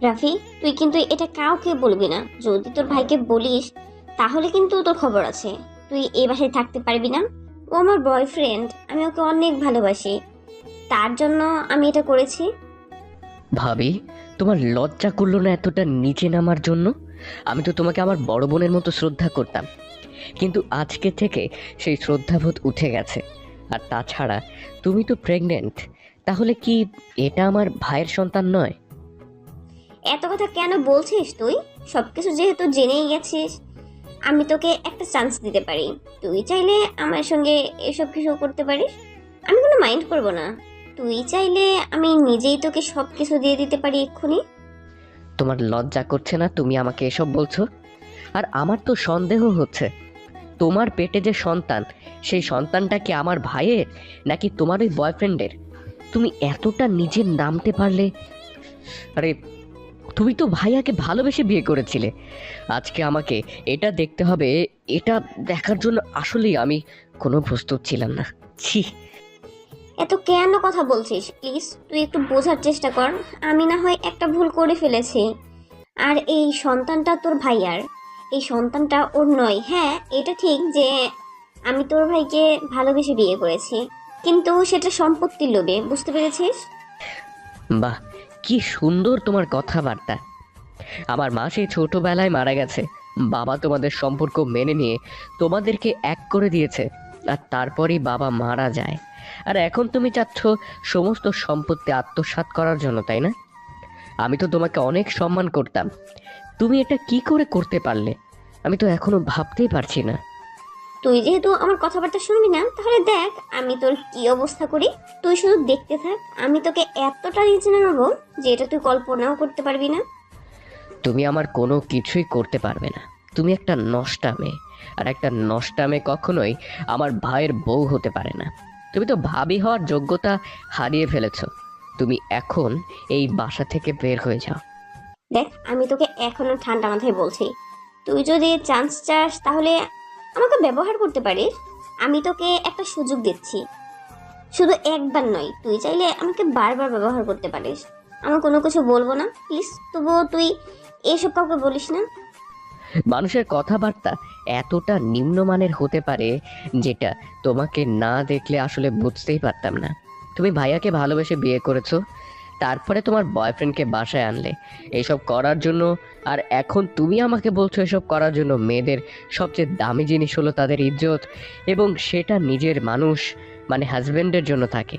রাফি, তুই কিন্তু এটা কাউকে বলবি না। যদি তোর ভাইকে বলিস তাহলে কিন্তু তোর খবর আছে। তুই এই বাসায় থাকতে পারবি না। ও আমার বয়ফ্রেন্ড, আমি ওকে অনেক ভালোবাসি, তার জন্য আমি এটা করেছি। ভাবি, তোমার লজ্জা করলো না এতটা নিচে নামার জন্য? আমি তো তোমাকে আমার বড় বোনের মতো শ্রদ্ধা করতাম, কিন্তু আজকে থেকে সেই শ্রদ্ধাবোধ উঠে গেছে। আর তাছাড়া তুমি তো প্রেগনেন্ট, তাহলে কি এটা আমার ভাইয়ের সন্তান নয়? এত কথা কেন বলছিস তুই? সবকিছু যেহেতু জেনেই গেছিস, আমি তোকে একটা চান্স দিতে পারি। তুই চাইলে আমার সঙ্গে এসব কিছু করতে পারিস, আমি কোনো মাইন্ড করব না। তুই চাইলে আমি নিজেই তোকে সব কিছু দিয়ে দিতে পারি এক্ষুনি। তোমার লজ্জা করছে না তুমি আমাকে এসব বলছো? আর আমার তো সন্দেহ হচ্ছে, তোমার পেটে যে সন্তান, সেই সন্তানটা কি আমার ভাইয়ের নাকি তোমার ওই বয়ফ্রেন্ডের? তুমি এতটা নিজে নামতে পারলে? আরে, তুমি তো ভাইয়াকে ভালোবেসে বিয়ে করেছিলে। আজকে আমাকে এটা দেখতে হবে? এটা দেখার জন্য আসলেই আমি কোনো প্রস্তুত ছিলাম না। ছি। এত কেন কথা বলছিস? প্লিজ তুই একটু বোঝার চেষ্টা কর। আমি না হয় একটা ভুল করে ফেলেছি, আর এই সন্তানটা তোর ভাইয়ার। এই সন্তানটা ওর নয়। হ্যাঁ, এটা ঠিক যে আমি তোর ভাইকে ভালোবেসে বিয়ে করেছি, কিন্তু সেটা সম্পত্তির লোভে, বুঝতে পেরেছিস? বাহ, কি সুন্দর তোমার কথাবার্তা। আমার মা সেই ছোটবেলায় মারা গেছে, বাবা তোমাদের সম্পর্ক মেনে নিয়ে তোমাদেরকে এক করে দিয়েছে, আর তারপরই বাবা মারা যায়। আর এখন তুমি চাচ্ছ সমস্ত সম্পত্তি আত্মসাৎ করার জন্য, তাই না? আমি তো তোমাকে অনেক সম্মান করতাম, তুমি এটা কি করে করতে পারলে? আমি তো এখনো ভাবতেই পারছি না। তুই যেহেতু আমার কথাবার্তা শুনবি না, তাহলে দেখ আমি তোর কি অবস্থা করি। তুই শুধু দেখতে থাক, আমি তোকে এতটা নিচে নামাবো যে এটা তুই কল্পনাও করতে পারবি না। তুমি আমার কোনো কিছুই করতে পারবে না। তুমি একটা নষ্টা মেয়ে, আর একটা নষ্টা মেয়ে কখনোই আমার ভাইয়ের বউ হতে পারে না। তুমি তো ভাবি হওয়ার যোগ্যতা হারিয়ে ফেলেছো। তুমি এখন এই বাসা থেকে বের হয়ে যাও। দেখ, আমি তোকে এখনো ঠান্ডা মাথায় বলছি, তুই যদি চান্স চাস তাহলে আমাকে ব্যবহার করতে পারিস। আমি তোকে একটা সুযোগ দিচ্ছি, শুধু একবার নয়, তুই চাইলে আমাকে বারবার ব্যবহার করতে পারিস। আমি কোনো কিছু বলবো না, প্লিজ। তবুও তুই এসব কাউকে বলিস না। মানুষের কথাবার্তা এতটা নিম্নমানের হতে পারে, যেটা তোমাকে না দেখলে আসলে বুঝতেই পারতাম না। তুমি ভাইয়াকে ভালোবেসে বিয়ে করেছো, তারপরে তোমার বয়ফ্রেন্ডকে বাসায় আনলে এইসব করার জন্য। আর এখন তুমি আমাকে বলছো এসব করার জন্য? মেয়েদের সবচেয়ে দামি জিনিস হলো তাদের ইজ্জত, এবং সেটা নিজের মানুষ মানে হাজবেন্ডের জন্য থাকে।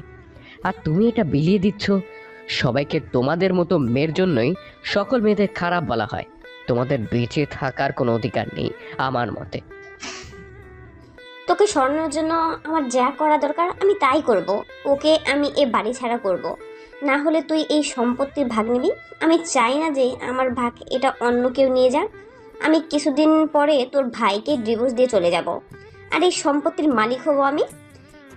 আর তুমি এটা বিলিয়ে দিচ্ছ সবাইকে। তোমাদের মতো মেয়ের জন্যই সকল মেয়েদের খারাপ বলা হয়। তোমাদের বেঁচে থাকার কোনো অধিকার নেই আমার মতে। তোকে সরানোর জন্য আমার যা করা দরকার আমি তাই করব। ওকে আমি এ বাড়ি ছাড়া করব, না হলে তুই এই সম্পত্তির ভাগ নিবি। আমি চাই না যে আমার ভাগ এটা অন্য কেউ নিয়ে যাক। আমি কিছুদিন পরে তোর ভাইকে ডিভোর্স দিয়ে চলে যাব, আর এই সম্পত্তির মালিক হব আমি।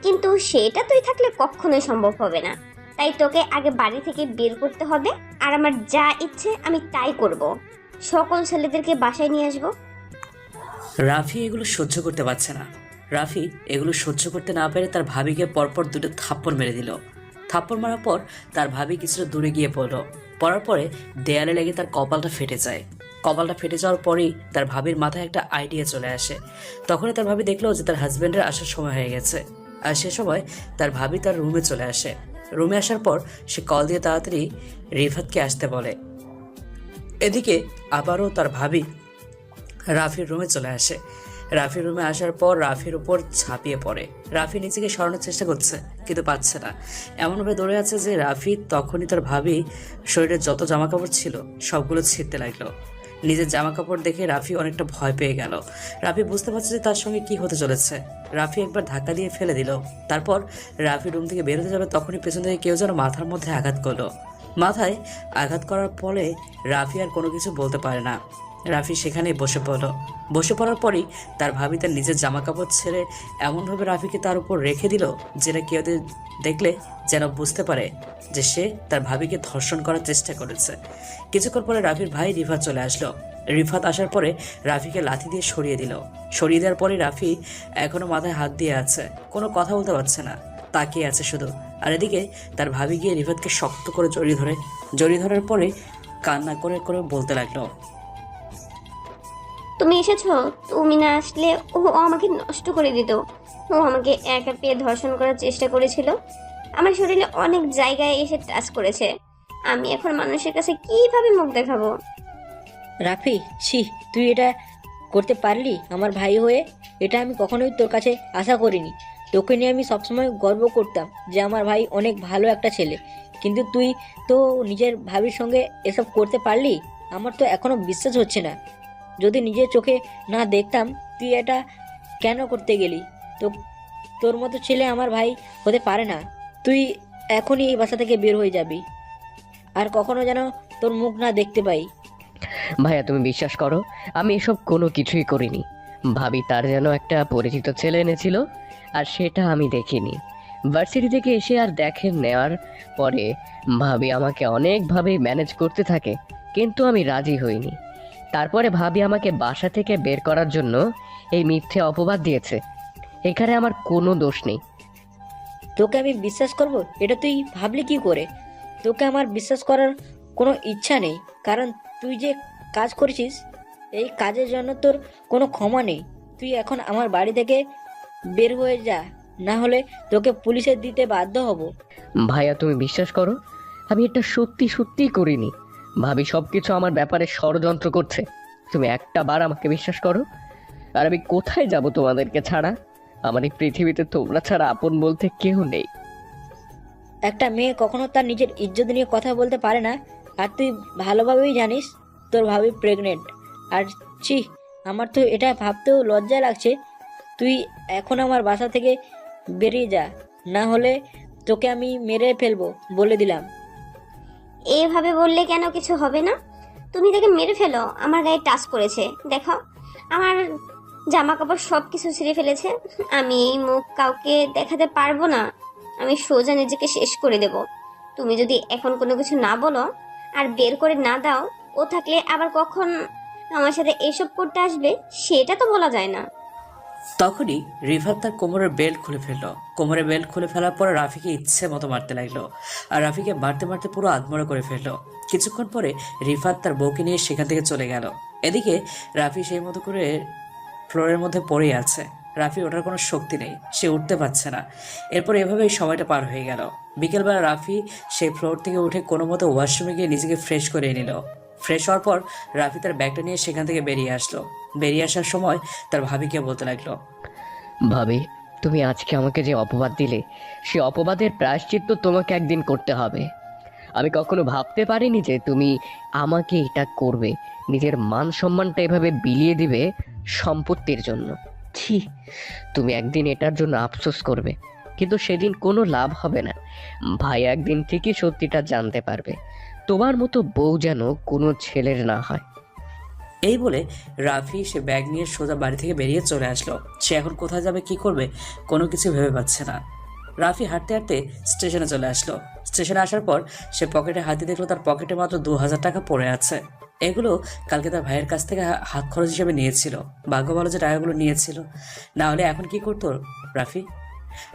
কিন্তু সেটা তুই থাকলে কখনোই সম্ভব হবে না। তাই তোকে আগে বাড়ি থেকে বের করতে হবে, আর আমার যা ইচ্ছে আমি তাই করব। সকল ছেলেদেরকে বাসায় নিয়ে আসবো। রাফি এগুলো সহ্য করতে পারছে না। রাফি এগুলো সহ্য করতে না পেরে তার ভাবিকে পরপর দুটো থাপ্পড় মেরে দিল। থাপ্পড় মারার পর তার ভাবি কিছুটা দূরে গিয়ে পড়লো। পড়ার পরে দেয়ালে লেগে তার কপালটা ফেটে যায়। কপালটা ফেটে যাওয়ার পরেই তার ভাবির মাথায় একটা আইডিয়া চলে আসে। তখনই তার ভাবি দেখলো যে তার হাজব্যান্ডের আসার সময় হয়ে গেছে। আর সে সময় তার ভাবি তার রুমে চলে আসে। রুমে আসার পর সে কল দিয়ে তাড়াতাড়ি রিফাতকে আসতে বলে। এদিকে আবারও তার ভাবি রাফির রুমে চলে আসে। রাফির রুমে আসার পর রাফির উপর ঝাঁপিয়ে পড়ে। রাফি নিজেকে সরানোর চেষ্টা করছে, কিন্তু পাচ্ছে না। এমনভাবে দৌড়ে আছে যে রাফি তখনই তার ভাবি শরীরের যত জামা কাপড় ছিল সবগুলো ছিঁড়তে লাগলো। নিজের জামা কাপড় দেখে রাফি অনেকটা ভয় পেয়ে গেল। রাফি বুঝতে পারছে যে তার সঙ্গে কি হতে চলেছে। রাফি একবার ধাক্কা দিয়ে ফেলে দিল। তারপর রাফি রুম থেকে বেরোতে যাবে, তখনই পেছন থেকে কেউ যেন মাথার মধ্যে আঘাত করলো। মাথায় আঘাত করার পরে রাফি আর কোনো কিছু বলতে পারে না। রাফি সেখানেই বসে পড়ল। বসে পড়ার পরই তার ভাবি তার নিজের জামা কাপড় ছেড়ে এমনভাবে রাফিকে তার উপর রেখে দিল, যেটা কেউ দেখলে যেন বুঝতে পারে যে সে তার ভাবিকে ধর্ষণ করার চেষ্টা করেছে। কিছুক্ষণ পরে রাফির ভাই রিফাত চলে আসলো। রিফাত আসার পরে রাফিকে লাথি দিয়ে সরিয়ে দিল। সরিয়ে দেওয়ার পরে রাফি এখনো মাথায় হাত দিয়ে আছে, কোনো কথা বলতে পারছে না, তাকিয়ে আছে শুধু। আর এদিকে তার ভাবি গিয়ে রিফাতকে শক্ত করে জড়িয়ে ধরে। জড়িয়ে ধরার পরে কান্না করে করে বলতে লাগলো, তুমি এসেছো, তুমি না আসলে ও আমাকে নষ্ট করে দিত। ও আমাকে একা পেয়ে ধর্ষণ করার চেষ্টা করেছিল, আমার শরীরে অনেক জায়গায় এসে টাচ করেছে। আমি এখন মানুষের কাছে কিভাবে মুখ দেখাবো? রাফি, ছি, তুই এটা করতে পারলি আমার ভাই হয়ে? এটা আমি কখনোই তোর কাছে আশা করিনি। তোকে নিয়ে আমি সবসময় গর্ব করতাম যে আমার ভাই অনেক ভালো একটা ছেলে, কিন্তু তুই তো নিজের ভাবির সঙ্গে এসব করতে পারলি। আমার তো এখনো বিশ্বাস হচ্ছে না। যদি নিজের চোখে না দেখতাম তুই এটা কেন করতে গেলি? তো তোর মতো ছেলে আমার ভাই হতে পারে না। তুই এখনই এই বাসা থেকে বের হয়ে যাবি, আর কখনো যেন তোর মুখ না দেখতে পাই। ভাইয়া তুমি বিশ্বাস করো, আমি এসব কোনো কিছুই করিনি। ভাবি তার যেন একটা পরিচিত ছেলে এনেছিল, আর সেটা আমি দেখিনি। ভার্সিটি থেকে এসে আর দেখে নেওয়ার পরে ভাবি আমাকে অনেকভাবেই ম্যানেজ করতে থাকে, কিন্তু আমি রাজি হইনি। তারপরে ভাবি আমাকে বাসা থেকে বের করার জন্য এই মিথ্যে অপবাদ দিয়েছে। এখানে আমার কোনো দোষ নেই। তোকে আমি বিশ্বাস করব এটা তুই ভাবলি কি করে? তোকে আমার বিশ্বাস করার কোনো ইচ্ছা নেই, কারণ তুই যে কাজ করেছিস এই কাজের জন্য তোর কোনো ক্ষমা নেই। তুই এখন আমার বাড়ি থেকে বের হয়ে যা, না হলে তোকে পুলিশে দিতে বাধ্য হব। ভাইয়া তুমি বিশ্বাস করো, আমি এটা সত্যি সত্যিই করিনি। ভাবি সব কিছু আমার ব্যাপারে ষড়যন্ত্র করছে। তুমি একটা বার আমাকে বিশ্বাস করো। আর আমি কোথায় যাব তোমাদেরকে ছাড়া? আমার এই পৃথিবীতে তোমরা ছাড়া আপন বলতে কেউ নেই। একটা মেয়ে কখনো তার নিজের ইজ্জত নিয়ে কথা বলতে পারে না, আর তুই ভালোভাবেই জানিস তোর ভাবি প্রেগনেন্ট। আর ছি, আমার তো এটা ভাবতেও লজ্জা লাগছে। তুই এখন আমার বাসা থেকে বেরিয়ে যা, না হলে তোকে আমি মেরে ফেলবো বলে দিলাম। এভাবে বললে কেন কিছু হবে না? তুমি তাকে মেরে ফেলো, আমার গায়ে টাচ করেছে। দেখো, আমার জামা কাপড় সব কিছু ছিঁড়ে ফেলেছে। আমি এই মুখ কাউকে দেখাতে পারবো না। আমি সোজা নিজেকে শেষ করে দেব। তুমি যদি এখন কোনো কিছু না বলো আর বের করে না দাও, ও থাকলে আবার কখন আমার সাথে এসব করতে আসবে সেটা তো বলা যায় না। তখনই রিফাত তার কোমরের বেল্ট খুলে ফেললো। কোমরের বেল্ট খুলে ফেলার পর রাফিকে ইচ্ছে মতো মারতে লাগলো, আর রাফিকে মারতে মারতে পুরো আধমরা করে ফেললো। কিছুক্ষণ পরে রিফাত তার বউকে নিয়ে সেখান থেকে চলে গেল। এদিকে রাফি সেই মতো করে ফ্লোরের মধ্যে পড়েই আছে। রাফি ওঠার কোনো শক্তি নেই, সে উঠতে পারছে না। এরপর এভাবেই সময়টা পার হয়ে গেল। বিকেলবেলা রাফি সেই ফ্লোর থেকে উঠে কোনো মতো ওয়াশরুমে গিয়ে নিজেকে ফ্রেশ করে নিল। ফ্রেশ হওয়ার পর রাফি তার ব্যাগটা নিয়ে সেখান থেকে বেরিয়ে আসলো। বেরিয়ে আসার সময় তার ভাবিকে বলতে লাগলো, ভাবি তুমি আজকে আমাকে যে অপবাদ দিলে, সে অপবাদের প্রায়শ্চিত্ত তোমাকে একদিন করতে হবে। আমি কখনো ভাবতে পারিনি যে তুমি আমাকে এটা করবে, নিজের মান সম্মানটা এভাবে বিলিয়ে দিবে সম্পত্তির জন্য। ছি, তুমি একদিন এটার জন্য আফসোস করবে, কিন্তু সেদিন কোনো লাভ হবে না। ভাই একদিন ঠিকই সত্যিটা জানতে পারবে। তোমার মতো বউ যেন কোনো ছেলের না হয়। এই বলে রাফি সে ব্যাগ নিয়ে সোজা বাড়ি থেকে বেরিয়ে চলে আসলো। সে এখন কোথায় যাবে, কি করবে, কোনো কিছু ভেবে পাচ্ছে না। রাফি হাঁটতে হাঁটতে স্টেশনে চলে আসলো। স্টেশনে আসার পর সে পকেটে হাতে দেখলো তার পকেটে মাত্র 2000 টাকা পড়ে আছে। এগুলো কালকে তার ভাইয়ের কাছ থেকে হাত খরচ হিসেবে নিয়েছিল। ভাগ্য ভালো যে টাকাগুলো নিয়েছিল, না হলে এখন কি করতো রাফি।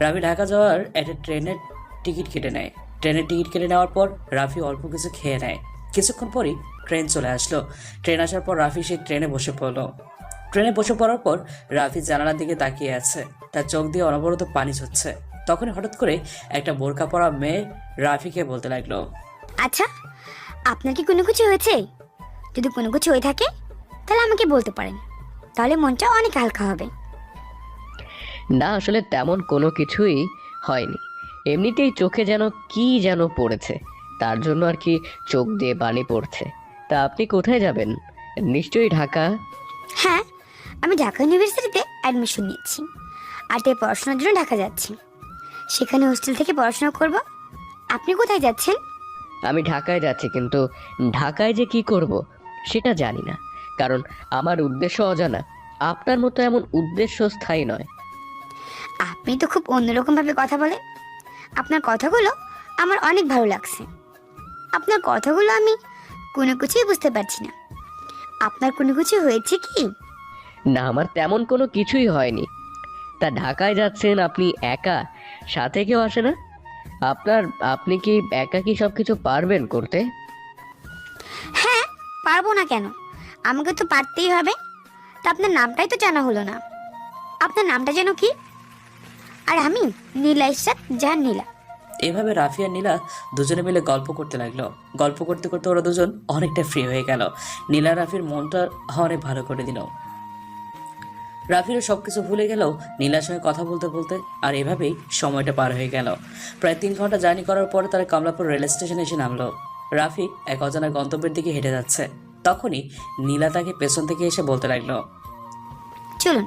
রাফি ঢাকা যাওয়ার একটা ট্রেনের টিকিট কেটে নেয়। ট্রেনের টিকিট কেটে নেওয়ার পর রাফি অল্প কিছু খেয়ে নেয়। কিছুক্ষণ পরই ট্রেন চলে আসলো। ট্রেন আসার পর রাফি সেই ট্রেনে বসে পড়লো। ট্রেনে বসে পড়ার পর রাফি জানালার দিকে তাকিয়ে আছে, তার চোখ দিয়ে অনবরত পানি ঝরছে। তখনই হঠাৎ করে একটা বোরকা পরা মেয়ে রাফিকে বলতে লাগলো, আচ্ছা, আপনার কি কোনো কিছু হয়েছে? যদি কোনো কিছু হয়ে থাকে তাহলে আমাকে বলতে পারেন, তাহলে মনটা অনেক হালকা হবে। না, আসলে তেমন কোনো কিছুই হয়নি। এমনিতেই চোখে যেন কি যেন পড়েছে, তার জন্য আর কি চোখ দিয়ে পানি পড়ছে। তা আপনি কোথায় যাবেন? নিশ্চয়ই ঢাকা। হ্যাঁ, আমি ঢাকা ইউনিভার্সিটিতে অ্যাডমিশন নিয়েছি, আর তাই পড়াশোনার জন্য ঢাকা যাচ্ছি। সেখানে হোস্টেল থেকে পড়াশোনা করব। আপনি কোথায় যাচ্ছেন? আমি ঢাকায় যাচ্ছি, কিন্তু ঢাকায় যে কি করব সেটা জানি না, কারণ আমার উদ্দেশ্য অজানা। আপনার মতো এমন উদ্দেশ্য স্থায়ী নয়। আপনি তো খুব অন্যরকমভাবে কথা বলেন। আপনার কথাগুলো আমার অনেক ভালো লাগছে। আপনার কথাগুলো আমি কোনো কিছুই বুঝতে পারছি না। আপনার কোনো কিছু হয়েছে কি? না, আমার তেমন কোনো কিছুই হয়নি। তা ঢাকায় যাচ্ছেন আপনি একা, সাথে কেউ আসে না? আপনি কি একা কি সব কিছু পারবেন করতে? হ্যাঁ, পারবো না কেন? আমাকে তো পারতেই হবে। তা আপনার নামটাই তো জানা হলো না। আপনার নামটা যেন কি? আর আমি নীলা ইশরাত জাহান নীলা। এভাবে রাফি আর নীলা দুজনে মিলে গল্প করতে লাগলো। গল্প করতে করতে ওরা দুজন অনেকটা ফ্রি হয়ে গেল। নীলা রাফির মনটা অনেক ভালো করে দিল। রাফিরও সবকিছু ভুলে গেল নীলার সঙ্গে কথা বলতে বলতে। আর এভাবেই সময়টা পার হয়ে গেল। প্রায় 3 ঘন্টা জার্নি করার পরে তারা কমলাপুর রেল স্টেশনে এসে নামলো। রাফি এক অজানা গন্তব্যের দিকে হেঁটে যাচ্ছে। তখনই নীলা তাকে পেছন থেকে এসে বলতে লাগলো, চলুন,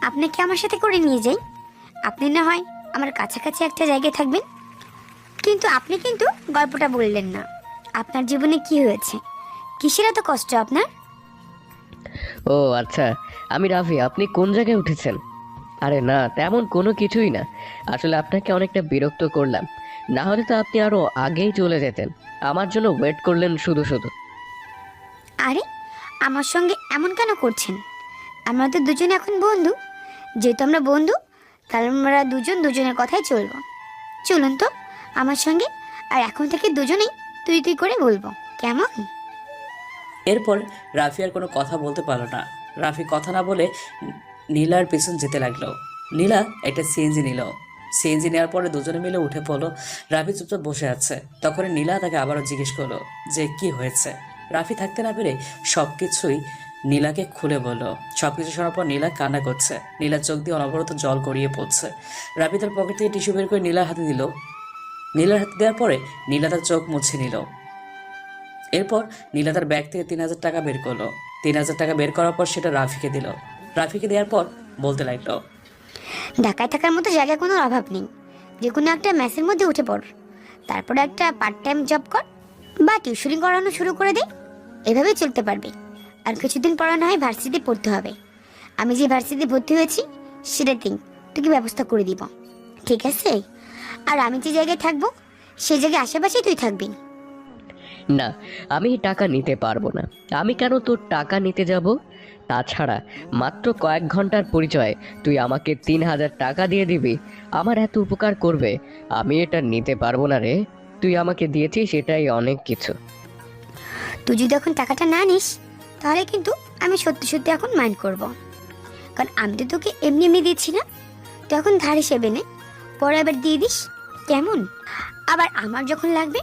আপনাকে আমার সাথে করে নিয়ে যাই। আপনি না হয় আমার কাছাকাছি একটা জায়গায় থাকবেন। কিন্তু আপনি কিন্তু গল্পটা বললেন না। আপনার জীবনে কি হয়েছে? কিসের এত কষ্ট আপনার? ও আচ্ছা, আমি রাফি। আপনি কোন জায়গায় উঠেছেন? আরে না, তেমন কোনো কিছুই না। আসলে আপনাকে অনেকটা বিরক্ত করলাম। না হলে তো আপনি আরো আগেই চলে যেতেন। আমার জন্য ওয়েট করলেন শুধু শুধু। আরে, আমার সঙ্গে এমন কেন করছেন? আমরা তো দুজনে এখন বন্ধু। যেহেতু আমরা বন্ধু, তাহলে আমরা দুজন দুজনের কথাই চলবো। চলুন তো আমার সঙ্গে। আর এখন থেকে দুজনেই তুই তুই করে বলবো, কেমন? এরপর রাফি আর কোনো কথা বলতে পারলো না। রাফি কথা না বলে নীলার পেছন যেতে লাগলো। নীলা একটা সিএনজি নিল। সিএনজি নেওয়ার পরে দুজনে মিলে উঠে পড়লো। রাফি চুপচাপ বসে আছে। তখন নীলা তাকে আবারও জিজ্ঞেস করলো যে কি হয়েছে। রাফি থাকতে না পেরে সবকিছুই নীলাকে খুলে বলল। সবকিছু শোনার পর নীলা কান্না করছে। নীলার চোখ দিয়ে অনবরত জল গড়িয়ে পড়ছে। রাফি তার পকেট থেকে টিস্যু বের করে নীলার হাতে দিল। নীলার হাতে দেওয়ার পরে নীলা তার চোখ মুছে নিল। এরপর নীলা তার ব্যাগ থেকে 3000 টাকা বের করলো। 3000 টাকা বের করার পর সেটা রাফিকে দিল। রাফিকে দেওয়ার পর বলতে লাগলো, ঢাকায় থাকার মতো জায়গায় কোনো অভাব নেই। যে কোনো একটা ম্যাচের মধ্যে উঠে পড়। তারপরে একটা পার্ট টাইম জব কর বা টিউশনি করানো শুরু করে দে। এভাবেই চলতে পারবে। আর কিছুদিন পড়া না হয় ভার্সিটি পড়তে হবে। আমি যে ভার্সিটি ভর্তি হয়েছি সেটাতেই তোকে ব্যবস্থা করে দিব, ঠিক আছে? আর আমি যে জায়গায় থাকবো সেই জায়গায় আশেপাশেই তুই থাকবি। না, আমি টাকা নিতে পারবো না। আমি কেন তোর টাকা নিতে যাব? তাছাড়া মাত্র কয়েক ঘন্টার পরিচয় তুই আমাকে 3000 টাকা দিয়ে দিবি? আমার এত উপকার করবে? আমি এটা নিতে পারবো না রে। তুই আমাকে দিয়েছিস, সেটাই অনেক কিছু। তুই যদি এখন টাকাটা না নিস তাহলে কিন্তু আমি সত্যি সত্যি এখন মাইন্ড করব। কারণ আমি তো তোকে এমনি এমনি দিচ্ছি না। তুই এখন ধার হিসেবে নে, পরে আবার দিয়ে দিস, কেমন? আবার আমার যখন লাগবে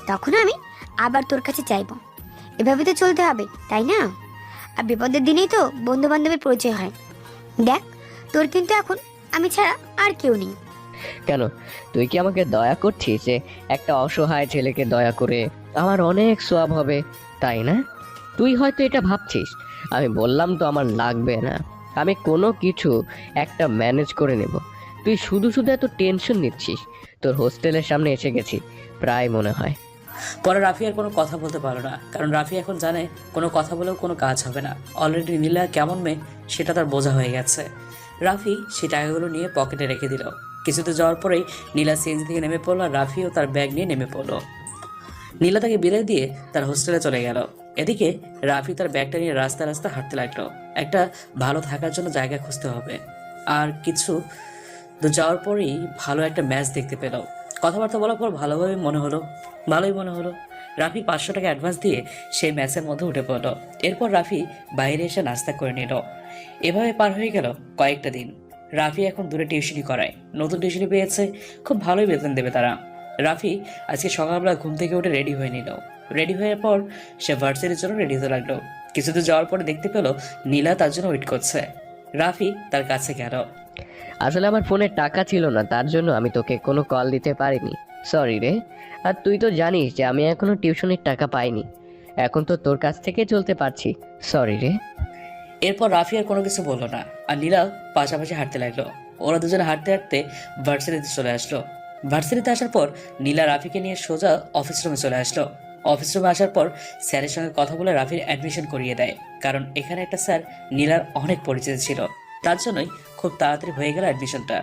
তখন আমি আবার তোর কাছে চাইবো। এভাবে তো চলতে হবে, তাই না? আর বিপদের দিনেই তো বন্ধু বান্ধবের পরিচয় হয়। দেখ, তোর কিন্তু এখন আমি ছাড়া আর কেউ নেই। কেন, তুই কি আমাকে দয়া করছিস যে একটা অসহায় ছেলেকে দয়া করে আমার অনেক সোয়াব হবে, তাই না? তুই হয়তো এটা ভাবছিস। আমি বললাম তো আমার লাগবে না। আমি কোনো কিছু একটা ম্যানেজ করে নেব। তুই শুধু শুধু এত টেনশন নিচ্ছিস। তোর হোস্টেলের সামনে এসে গেছি প্রায় মনে হয়। পরে রাফি আর কোনো কথা বলতে পারলো না। কারণ রাফি এখন জানে কোনো কথা বলেও কোনো কাজ হবে না। অলরেডি নীলা কেমন মেয়ে সেটা তার বোঝা হয়ে গেছে। রাফি সেই টাকাগুলো নিয়ে পকেটে রেখে দিল। কিছুতে যাওয়ার পরেই নীলা সিএনজি থেকে নেমে পড়লো আর রাফিও তার ব্যাগ নিয়ে নেমে পড়লো। নীলা তাকে বিদায় দিয়ে তার হোস্টেলে চলে গেল। এদিকে রাফি তার ব্যাগটা নিয়ে রাস্তা রাস্তা হাঁটতে লাগলো। একটা ভালো থাকার জন্য জায়গা খুঁজতে হবে। আর কিছু তো যাওয়ার পরেই ভালো একটা ম্যাচ দেখতে পেল। কথাবার্তা বলার পর ভালোই মনে হলো। রাফি 500 টাকা অ্যাডভান্স দিয়ে সেই ম্যাচের মধ্যে উঠে পড়ল। এরপর রাফি বাইরে এসে নাস্তা করে নিল। এভাবে পার হয়ে গেল কয়েকটা দিন। রাফি এখন দূরে টিউশনি করায়। নতুন টিউশনি পেয়েছে, খুব ভালোই বেতন দেবে তারা। রাফি আজকে সকালবেলা ঘুম থেকে উঠে রেডি হয়ে নিল। রেডি হওয়ার পর সে ভার্সিটির জন্য রেডি হতে লাগলো। কিছুদূর যাওয়ার পরে দেখতে পেল নীলা তার জন্য ওয়েট করছে। রাফি তার কাছে গেল। আসলে আমার ফোনে টাকা ছিল না, তার জন্য আমি তোকে কোনো কল দিতে পারিনি। সরি রে। আর তুই তো জানিস যে আমি এখনো টিউশনির টাকা পাইনি। এখন তো তোর কাছ থেকে চলতে পারছি। সরি রে। এরপর রাফি আর কোনো কিছু বললো না। আর নীলা পাশাপাশি হাঁটতে লাগলো। ওরা দুজনে হাঁটতে হাঁটতে ভার্সিটিতে চলে আসলো। ভার্সিটিতে আসার পর নীলা রাফিকে নিয়ে সোজা অফিস রুমে চলে আসলো। অফিস রুমে আসার পর স্যারের সঙ্গে কথা বলে রাফির অ্যাডমিশন করিয়ে দেয়। কারণ এখানে একটা স্যার নীলার অনেক পরিচিত ছিল, তার জন্যই খুব তাড়াতাড়ি হয়ে গেল অ্যাডমিশনটা।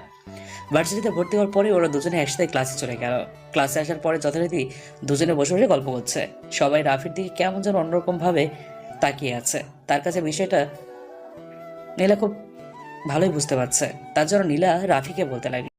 ভার্সিটিতে ভর্তি হওয়ার পরে ওরা দুজনে একসাথে ক্লাসে চলে গেল। ক্লাসে আসার পরে যথারীতি দুজনে বসে বসে গল্প করছে। সবাই রাফির দিকে কেমন যেন অন্যরকম ভাবে তাকিয়ে আছে। তার কাছে বিষয়টা নীলা খুব ভালোই বুঝতে পারছে। তার জন্য নীলা রাফিকে বলতে লাগলো,